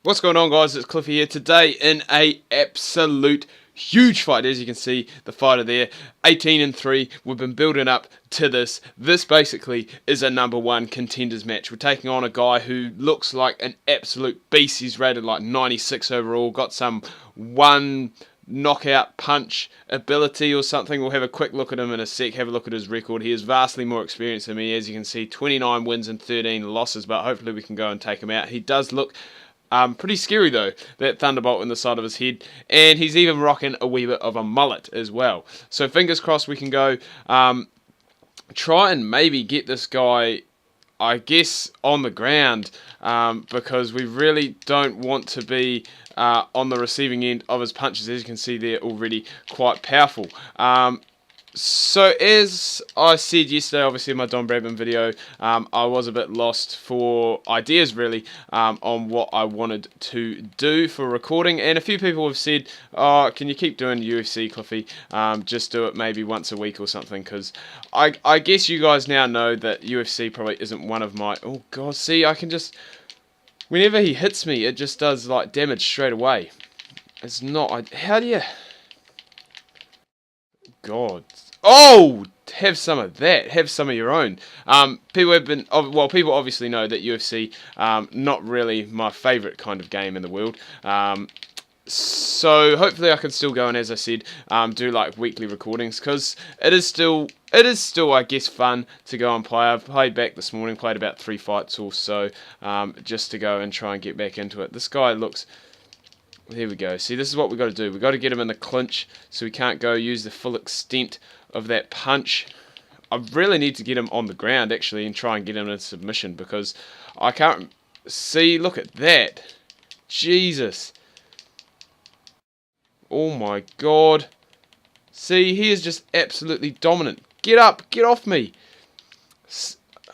What's going on, guys? It's Cliffy here today in a absolute huge fight. As you can see, the fighter there, 18-3. We've been building up to this. This basically is a #1 contenders match. We're taking on a guy who looks like an absolute beast. He's rated like 96 overall. Got some one knockout punch ability or something. We'll have a quick look at him in a sec, have a look at his record. He is vastly more experienced than me. As you can see, 29 wins and 13 losses, but hopefully we can go and take him out. He does look pretty scary though, that thunderbolt in the side of his head, and he's even rocking a wee bit of a mullet as well. So fingers crossed we can go try and maybe get this guy, I guess, on the ground, because we really don't want to be on the receiving end of his punches. As you can see, they're already quite powerful. So as I said yesterday, obviously in my Don Bradman video, I was a bit lost for ideas really on what I wanted to do for recording, and a few people have said, oh, can you keep doing UFC, Cliffy? Just do it maybe once a week or something, because I guess you guys now know that UFC probably isn't one of my... Oh god, see, I can just... Whenever he hits me, it just does like damage straight away. It's not... How do you... God. Oh, have some of that. Have some of your own. People have been, well, people obviously know that UFC, not really my favourite kind of game in the world. So hopefully I can still go and, as I said, do like weekly recordings, because it is still, I guess, fun to go and play. I've played back this morning, played about 3 fights or so, just to go and try and get back into it. This guy looks... There we go. See, this is what we've got to do. We've got to get him in the clinch so we can't go use the full extent of that punch. I really need to get him on the ground, actually, and try and get him in submission, because I can't... See, look at that. Jesus. Oh my god. See, he is just absolutely dominant. Get up. Get off me.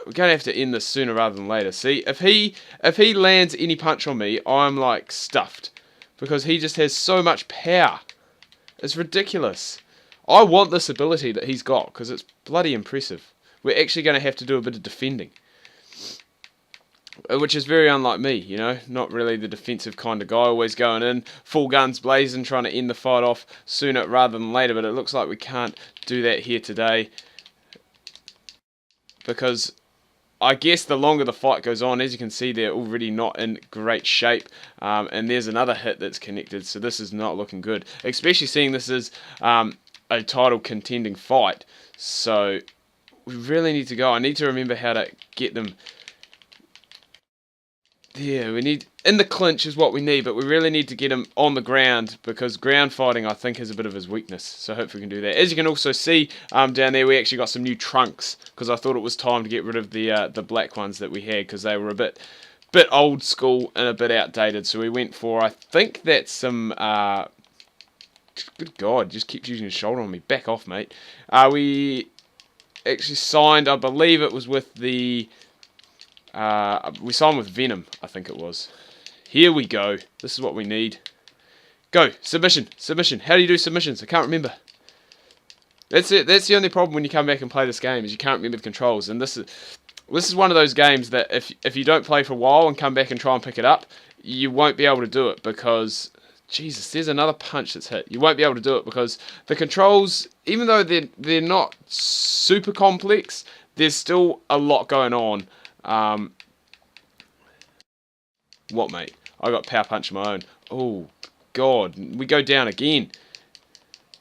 We're going to have to end this sooner rather than later. See, if he lands any punch on me, I'm like stuffed. Because he just has so much power. It's ridiculous. I want this ability that he's got, because it's bloody impressive. We're actually going to have to do a bit of defending. Which is very unlike me, you know. Not really the defensive kind of guy, always going in, full guns blazing, trying to end the fight off sooner rather than later. But it looks like we can't do that here today. Because... I guess the longer the fight goes on, as you can see, they're already not in great shape, and there's another hit that's connected, so this is not looking good, especially seeing this is a title contending fight. So we really need to go. I need to remember how to get them. Yeah, we need... In the clinch is what we need, but we really need to get him on the ground, because ground fighting, I think, is a bit of his weakness. So hopefully we can do that. As you can also see down there, we actually got some new trunks, because I thought it was time to get rid of the black ones that we had, because they were a bit old school and a bit outdated. So we went for, I think that's some... good God, just keeps using his shoulder on me. Back off, mate. We actually signed, I believe it was with the... we signed with Venom, I think it was. Here we go. This is what we need. Go. Submission. Submission. How do you do submissions? I can't remember. That's it. That's the only problem when you come back and play this game, is you can't remember the controls. And this is one of those games that if you don't play for a while and come back and try and pick it up, you won't be able to do it, because... Jesus, there's another punch that's hit. You won't be able to do it because the controls, even though they're not super complex, there's still a lot going on. What, mate? I got power punch of my own. Oh god, we go down again.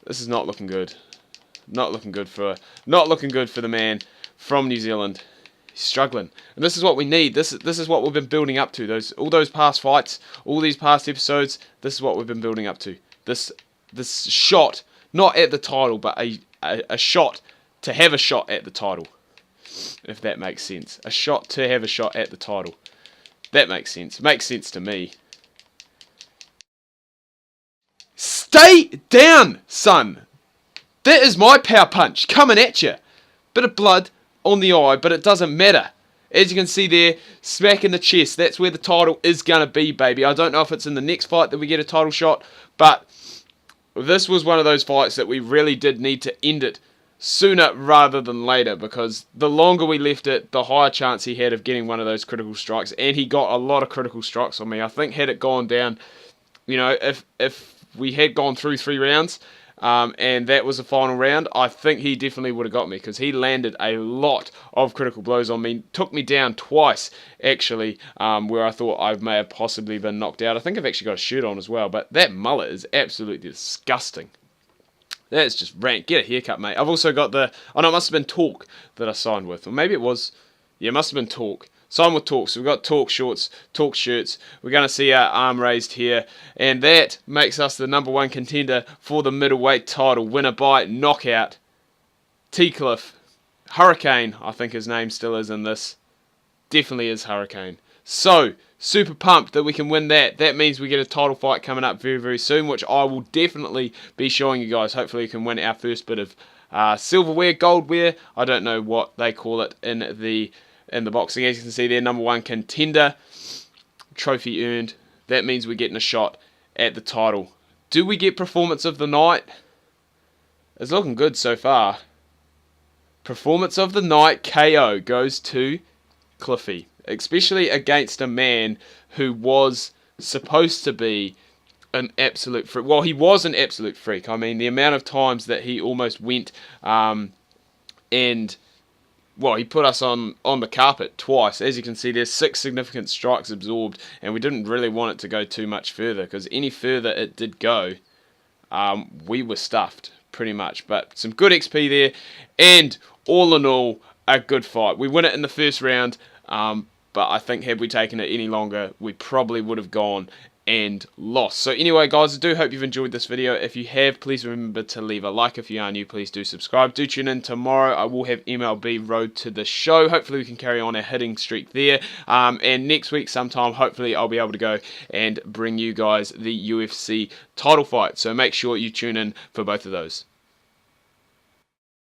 This is not looking good. Not looking good for the man from New Zealand. He's struggling, and this is what we need. This is what we've been building up to. All those past fights, all these past episodes. This is what we've been building up to. This shot, not at the title, but a shot to have a shot at the title. If that makes sense. A shot to have a shot at the title. That makes sense. Makes sense to me. Stay down, son. That is my power punch coming at you. Bit of blood on the eye, but it doesn't matter. As you can see there, smack in the chest. That's where the title is going to be, baby. I don't know if it's in the next fight that we get a title shot, but this was one of those fights that we really did need to end it sooner rather than later, because the longer we left it, the higher chance he had of getting one of those critical strikes, and he got a lot of critical strikes on me. I think had it gone down, if we had gone through 3 rounds, and that was the final round, I think he definitely would have got me, because he landed a lot of critical blows on me. Took me down twice, actually, where I thought I may have possibly been knocked out. I think I've actually got a shirt on as well, but that mullet is absolutely disgusting. That's just rank. Get a haircut, mate. I've also got the... Oh, no, it must have been Talk that I signed with. Or maybe it was... Yeah, it must have been Talk. Signed with Talk. So we've got Talk shorts, Talk shirts. We're going to see our arm raised here. And that makes us the #1 contender for the middleweight title. Winner by knockout. T-Cliff. Hurricane, I think his name still is in this. Definitely is Hurricane. So, super pumped that we can win that. That means we get a title fight coming up very, very soon, which I will definitely be showing you guys. Hopefully we can win our first bit of silverware, goldware. I don't know what they call it in the boxing. As you can see there, #1 contender. Trophy earned. That means we're getting a shot at the title. Do we get performance of the night? It's looking good so far. Performance of the night KO goes to Cliffy, especially against a man who was supposed to be an absolute freak. Well, he was an absolute freak. I mean, the amount of times that he almost went and, well, he put us on the carpet twice. As you can see, there's 6 significant strikes absorbed, and we didn't really want it to go too much further, because any further it did go, we were stuffed, pretty much. But some good XP there, and all in all, a good fight. We win it in the first round, but I think had we taken it any longer, we probably would have gone and lost. So anyway, guys, I do hope you've enjoyed this video. If you have, please remember to leave a like. If you are new, please do subscribe. Do tune in tomorrow. I will have MLB Road to the Show. Hopefully we can carry on a hitting streak there. And next week sometime, hopefully I'll be able to go and bring you guys the UFC title fight. So make sure you tune in for both of those.